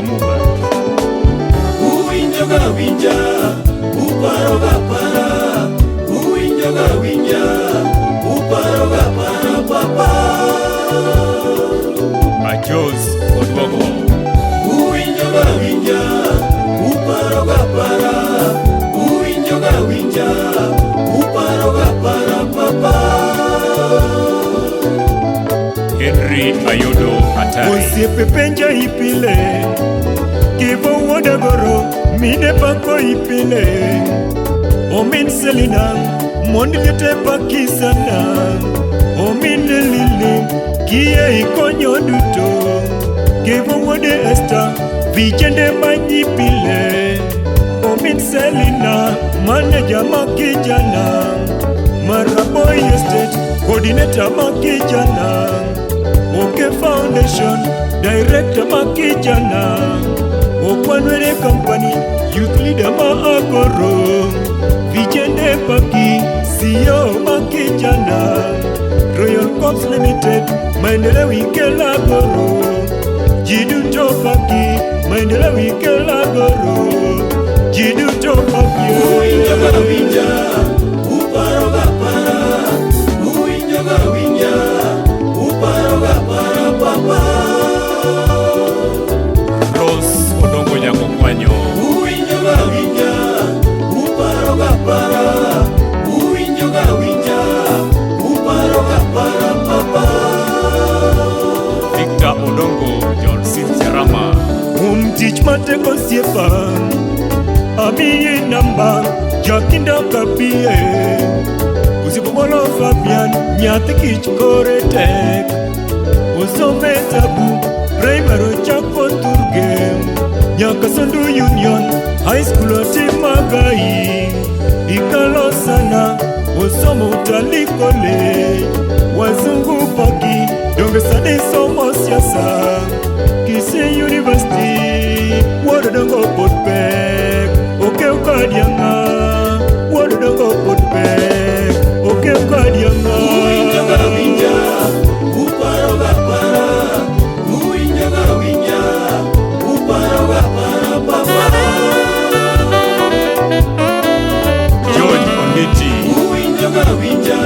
Kamuga. Uwinjo ga winja, uparo ga para. Uwinjo ga winja, uparo ga para papa. Ajos Odwogo. Uwinjo ga winja, uparo ga para. Uwinjo ga winja, uparo ga para papa. Henry Ayodo Atari. Osiepe penja ipile, kivo wodagoro, mine pako ipile. Omin Selina, mondi liete pakisana. Omin Lili, kie ikonyo duto. Kivo wode Esther, vijende manyipile. Omin Selina, manager makijana. Maraboy Estate, coordinator makijana. Oke Foundation, director makijana. Okwanwere company, youth leader maagoro. Vijende paki, CEO makijana. Royal Corps Limited, maendeleo wikela goro. Jiduto paki, maendeleo wikela goro. Jiduto paki. Uwinjo ga winja, uparo ga para. Uwinjo ga winja, uparo ga para papa. Rose Odongo Nyako Kwanyo. Uwinjo ga winja, uparo ga para. Uwinjo ga winja, uparo ga para papa. Victor Odongo John Sincerama. Tich mateko siepa, amiye namba, jakinda kapie. Usipomolo Fabian, nyati kich kore tek. Usome tabu, primary chako turgem. Nyaka Sondu Union, high school otimagai. Ikalo sana, usomo utalikole. Wazungu paki, donge sade somo siasa. Kisii University, Wodongo Potpek, Oke Ukadianga, Wodongo Potpek, Oke Ukadianga. Uwinjo ga winja, uparo ga para. Uwinjo ga winja, uparo ga para papa. George Onditi. Uwinjo ga winja,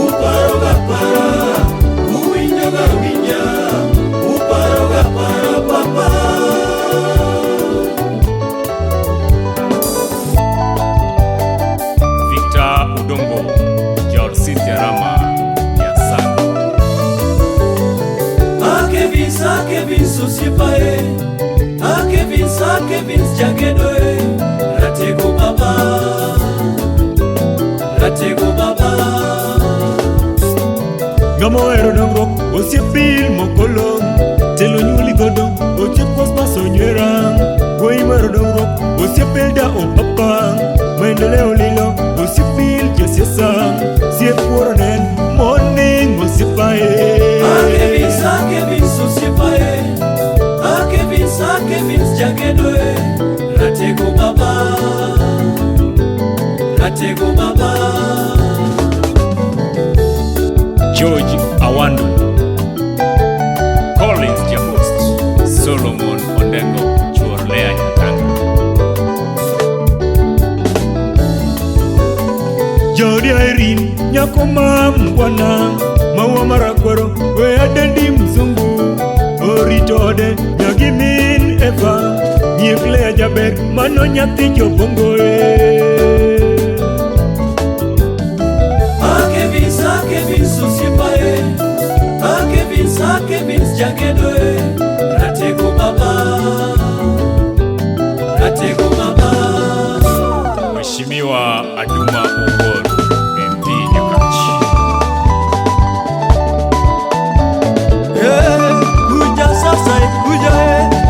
uparo ga para. Uwinjo ga winja, uparo ga para papa. Victor Odongo John Sincerama. Yasan. Kevin Susiepae. Kevin Jagedoe. Ratego baba. Ratego baba. Gamo ero dongro, osiepil mokolo. Telo nyuli godo, osiep kos masonyera. Koi mero dongro, osiepil da opapa. Maendeleo lilo, osiepil jesiesa. Siep woronen, morning osiepae. Kevin Susiepae. Kevin Jagedoe. Ratego baba. Ratego baba. George Awandu. Collins Jahost. Solomon Ondengo Chorlea Nyatanga. Jodi Irene, nyako mamwana. Maua marakwaro, we adendi mzungu. Oritode, nyagimin Eva. Nyiklea jaber, mano nyati jobongoe. Kevin Susiepae. Kevin Jagedoe. Ratego baba. Ratego baba. Mheshimiwa Aduma Ogor MD Nyakachi. Kuja sasa, kuja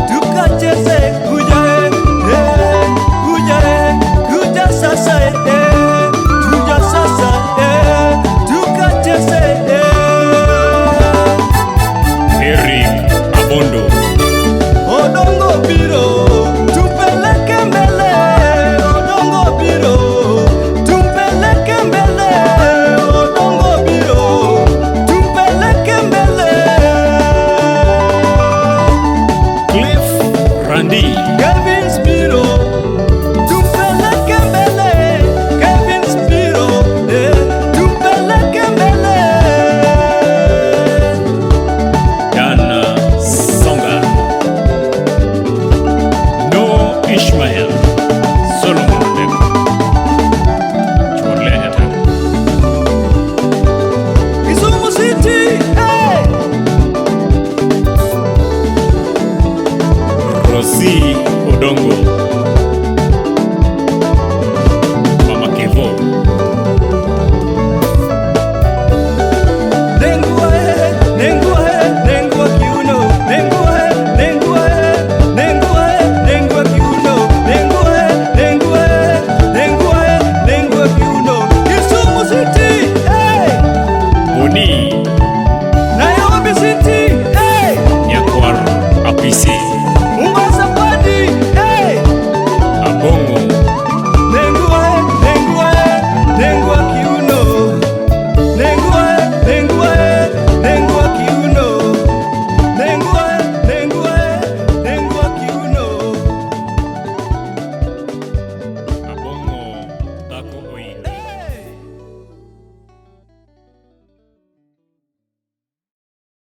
tukacheze, kuja kuja sasa, kuja sasa, tukacheze. Eric Abondo. Odongo biro, tupeleke mbele. Odongo biro, tupeleke mbele. Odongo biro, tupeleke mbele. Cliff Randy Kevin Spiro, tumpeleke mbele. Kevin Spiro, tumpeleke mbele. Dan Songa, No Ishmael, Solomon Odeko, Chorle Heta, Kisumu City, Rosi Odongo,